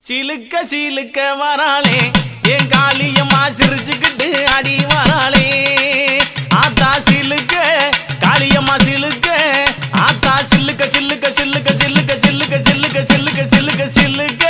சிலுக்க சிலுக்க வராளே என் காளியம்மா சிரிச்சுக்கிட்டு அடி வராளே ஆத்தா சிலுக்க காளியம்மா சிலுக்க ஆத்தா சில்லுக்க சில்லுக்க சில்லுக்க சில்லுக்க சில்லுக்க சில்லுக்க சில்லுக்க சில்லுக்க சில்லுக்க